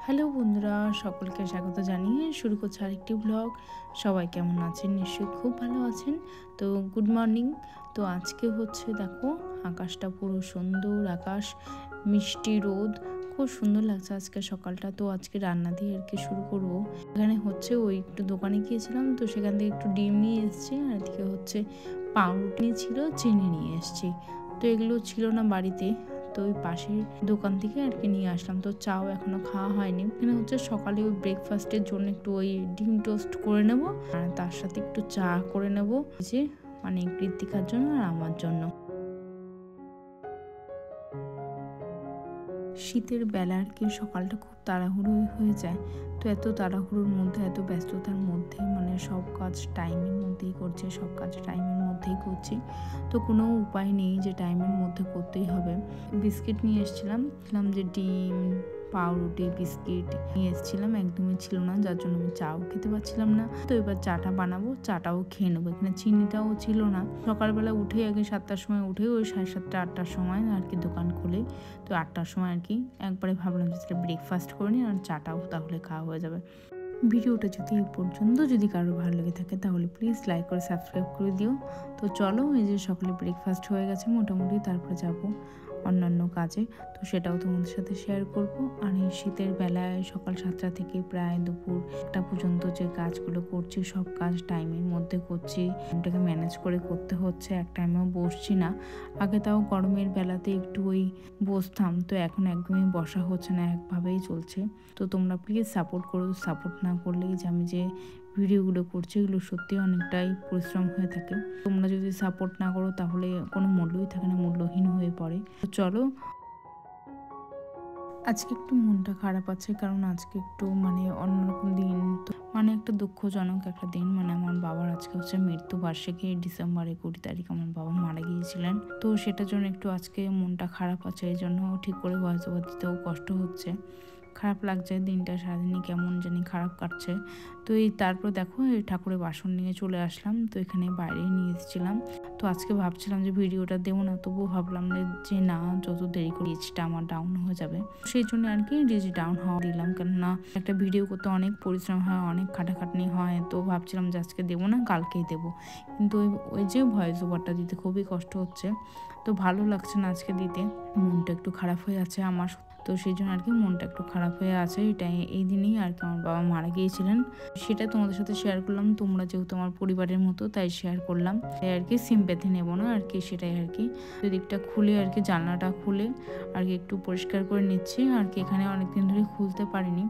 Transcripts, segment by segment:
Hello বন্ধুরা, সকলকে স্বাগত জানিয়ে শুরু করছি আরেকটি ব্লগ। সবাই কেমন আছেন? নিশ্চয়ই খুব ভালো আছেন। তো গুড মর্নিং। তো আজকে হচ্ছে দেখো, আকাশটা পুরো সুন্দর আকাশ, মিষ্টি রোদ, খুব সুন্দর লাগছে আজকে সকালটা। তো আজকে রান্না দিয়ে আর কি শুরু করব। এখানে হচ্ছে ওই একটু দোকানে গিয়েছিলাম, তো সেখান থেকে একটু ডিম নিয়ে এসেছি, আর এদিকে হচ্ছে পাউরুটি ছিল, চিনি নিয়ে এসেছি। তো এগুলো ছিল না বাড়িতে, তো ওই পাশের দোকান থেকে আর কি নিয়ে আসলাম। তো চাও এখনো খাওয়া হয়নি। এখানে হচ্ছে সকালে ওই ব্রেকফাস্টের জন্য একটু ওই ডিম টোস্ট করে নেব, আর তার সাথে একটু চা করে নেব, যে মানে কৃত্তিকার জন্য আর আমার জন্য। শীতের বেলা আর কি সকালটা খুব তাড়াহুড়ো হয়ে যায়। তো এত তাড়াহুড়োর মধ্যে, এত ব্যস্ততার মধ্যে, মানে সব কাজ টাইমের মধ্যেই করছে, সব কাজ টাইমের মধ্যেই করছি। তো কোনো উপায় নেই যে টাইমের মধ্যে করতেই হবে। বিস্কিট নিয়ে এসেছিলাম, দেখলাম যে ডিম, পাউরুটি, বিস্কিট নিয়ে এসেছিলাম, একদমই ছিল না, যার জন্য আমি চাও খেতে পারছিলাম না। তো এবার চাটা বানাবো, চাটাও খেয়ে নেবো। এখানে চিনিটাও ছিল না। সকালবেলা উঠে আগে 7টার সময় উঠে ওই 7:30 8টার সময় আর কি দোকান খোলে। তো 8টার সময় আর কি একবারে ভাবলাম যে ব্রেকফাস্ট করে নিই, আর চাটাও তাহলে খাওয়া হয়ে যাবে। ভিডিওটা যদি এই পর্যন্ত যদি কারো ভালো লেগে থাকে তাহলে প্লিজ লাইক করে সাবস্ক্রাইব করে দিও। তো চলো, এই যে সকালে ব্রেকফাস্ট হয়ে গেছে মোটামুটি, তারপরে যাব অন্যান্য কাজে। তো সেটাও তোমাদের সাথে শেয়ার করব। আর এই শীতের বেলায় সকাল 7টা থেকে প্রায় দুপুর 1টা পর্যন্ত যে কাজগুলো করছি, সব কাজ টাইমের মধ্যে করছি, টাইমটাকে ম্যানেজ করে করতে হচ্ছে, এক টাইমেও বসছি না। আগে তাও গরমের বেলাতে একটু ওই বসতাম, তো এখন একদমই বসা হচ্ছে না, একভাবেই চলছে। তো তোমরা প্লিজ সাপোর্ট করো। সাপোর্ট না করলেই যে আমি যে ভিডিওগুলো করছি এগুলো সত্যি অনেকটাই পরিশ্রম হয়ে থাকে। তোমরা যদি সাপোর্ট না করো তাহলে কোনো মূল্যই থাকে না, মূল্যহীন হয়ে পড়ে। তো চলো, আজকে একটু মনটা খারাপ আছে, কারণ আজকে একটু মানে অন্যরকম দিন। তো মানে একটা দুঃখজনক একটা দিন, মানে আমার বাবার আজকে হচ্ছে মৃত্যুবার্ষিকী। ডিসেম্বরে 20 তারিখ আমার বাবা মারা গিয়েছিলেন। তো সেটার জন্য একটু আজকে মনটা খারাপ আছে, এই জন্য ঠিক করে ভয়েস ওভার দিতেও কষ্ট হচ্ছে, খারাপ লাগছে। দিনটা সারাদিনই কেমন জানি খারাপ কাটছে। তো এই তারপর দেখো, এই ঠাকুরের বাসন নিয়ে চলে আসলাম। তো এখানে বাইরে নিয়ে এসেছিলাম। তো আজকে ভাবছিলাম যে ভিডিওটা দেবো না, তবুও ভাবলাম যে না, যত দেরি করে রিচটা আমার ডাউন হয়ে যাবে, সেই জন্য আর কি রিচ ডাউন হওয়া দিলাম। কেননা একটা ভিডিও করতে অনেক পরিশ্রম হয়, অনেক খাটাখাটনি হয়। তো ভাবছিলাম যে আজকে দেবো না, কালকেই দেবো। কিন্তু ওই যে ভয়েস ওভারটা দিতে খুবই কষ্ট হচ্ছে, তো ভালো লাগছে না আজকে দিতে। মনটা একটু খারাপ হয়ে আছে আমার। তো সেই জন্য আর কি মনটা একটু খারাপ হয়ে আছে। এটাই এই দিনেই আর কি আমার বাবা মারা গিয়েছিলেন, সেটা তোমাদের সাথে শেয়ার করলাম। তোমরা যেহেতু আমার পরিবারের মতো, তাই শেয়ার করলাম। তাই আর কি সিম্প্যাথি নেবো না আর কি, সেটাই আর কি। দিকটা খুলে আর কি, জানলাটা খুলে আর কি একটু পরিষ্কার করে নিচ্ছি আর কি। এখানে অনেকদিন ধরে খুলতে পারিনি।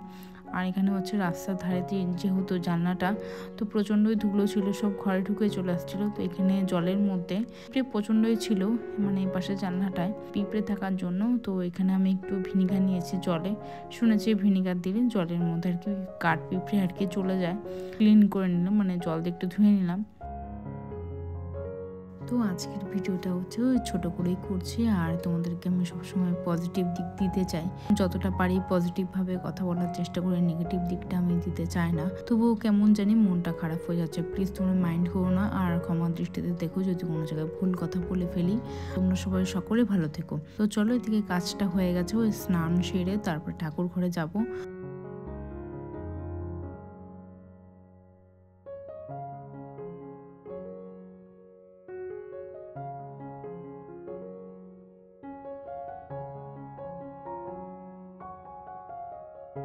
আর এখানে হচ্ছে রাস্তার ধারে যেহেতু জানলাটা, তো প্রচণ্ডই ধুলো ছিল, সব ঘরে ঢুকে চলে আসছিল। তো এখানে জলের মধ্যে পিঁপড়ে প্রচণ্ডই ছিল, মানে এই পাশে জানলাটায় পিঁপড়ে থাকার জন্য। তো এখানে আমি একটু ভিনিগার নিয়েছি জলে, শুনেছি ভিনিগার দিলে জলের মধ্যে আর কি কাঠ পিঁপড়ে আর কি চলে যায়। ক্লিন করে নিলাম, মানে জল দিয়ে একটু ধুয়ে নিলাম। তো আজকের ভিডিওটা হচ্ছে ওই ছোটো করেই করছি, আর তোমাদেরকে আমি সবসময় পজিটিভ দিক দিতে চাই, যতটা পারি পজিটিভভাবে কথা বলার চেষ্টা করি, নেগেটিভ দিকটা আমি দিতে চাই না। তবুও কেমন জানি মনটা খারাপ হয়ে যাচ্ছে, প্লিজ তোমরা মাইন্ড করো না, আর ক্ষমা দৃষ্টিতে দেখো যদি কোনো জায়গায় ভুল কথা বলে ফেলি। তোমরা সবাই সকলে ভালো থেকো। তো চলো, এদিকে কাজটা হয়ে গেছে, ওই স্নান সেরে তারপর ঠাকুর ঘরে যাবো।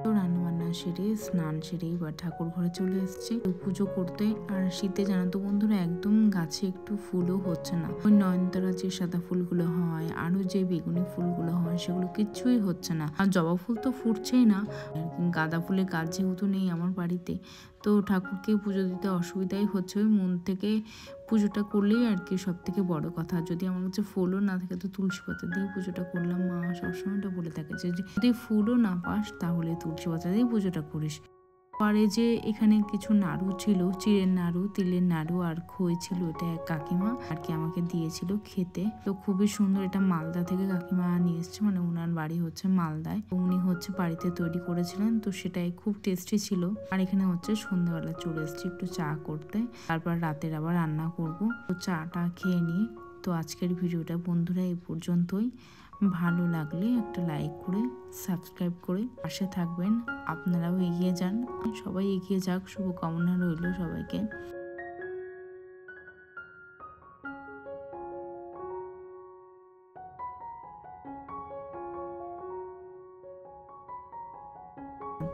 তো রান্নাবান্না সেরে স্নান সেরে এবার ঠাকুর ঘরে চলে এসেছি পুজো করতে। আর শীতে জানো তো বন্ধুরা, একদম গাছে একটু ফুলও হচ্ছে না। ওই নয়নতারা যে সাদা ফুলগুলো হয়, আরো যে বেগুনি ফুলগুলো হয়, সেগুলো কিচ্ছুই হচ্ছে না। আর জবা ফুল তো ফুটছেই না। গাঁদা ফুলের গাছ যেহেতু নেই আমার বাড়িতে, তো ঠাকুরকে পুজো দিতে অসুবিধাই হচ্ছে। ওই মন থেকে পুজোটা করলেই আর কি সব থেকে বড় কথা। যদি আমার কাছে ফুলও না থাকে, তো তুলসী পাতা দিয়ে পুজোটা করলাম। মা সবসময় এটা বলে থাকে যে যদি ফুলও না পাস তাহলে তুলসী পাতা দিয়ে পুজোটা করিস। পরে যে এখানে কিছু নাড়ু ছিল, চিড়ের নাড়ু, তিলের নাড়ু আর খই ছিল, এটা এক কাকিমা আর কি আমাকে দিয়েছিল খেতে। তো খুবই সুন্দর, এটা মালদা থেকে কাকিমা নিয়ে এসছে, মানে ওনার বাড়ি হচ্ছে মালদায়। উনি হচ্ছে বাড়িতে তৈরি করেছিলেন, তো সেটাই খুব টেস্টি ছিল। আর এখানে হচ্ছে সন্ধ্যাবেলা চলে এসেছি একটু চা করতে, তারপর রাতের আবার রান্না করব। তো চাটা খেয়ে নিয়ে তো আজকের ভিডিওটা বন্ধুরা এই পর্যন্তই। ভালো লাগলে একটা লাইক করে সাবস্ক্রাইব করে পাশে থাকবেন। আপনারাও এগিয়ে যান, সবাই এগিয়ে যাক, শুভকামনা রইল সবাইকে।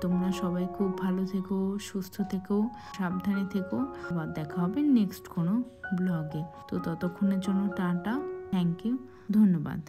তোমরা সবাই খুব ভালো থেকো, সুস্থ থেকো, সাবধানে থেকো। আবার দেখা হবে নেক্সট কোনো ব্লগে। তো ততক্ষণের জন্য টাটা, থ্যাংক ইউ, ধন্যবাদ।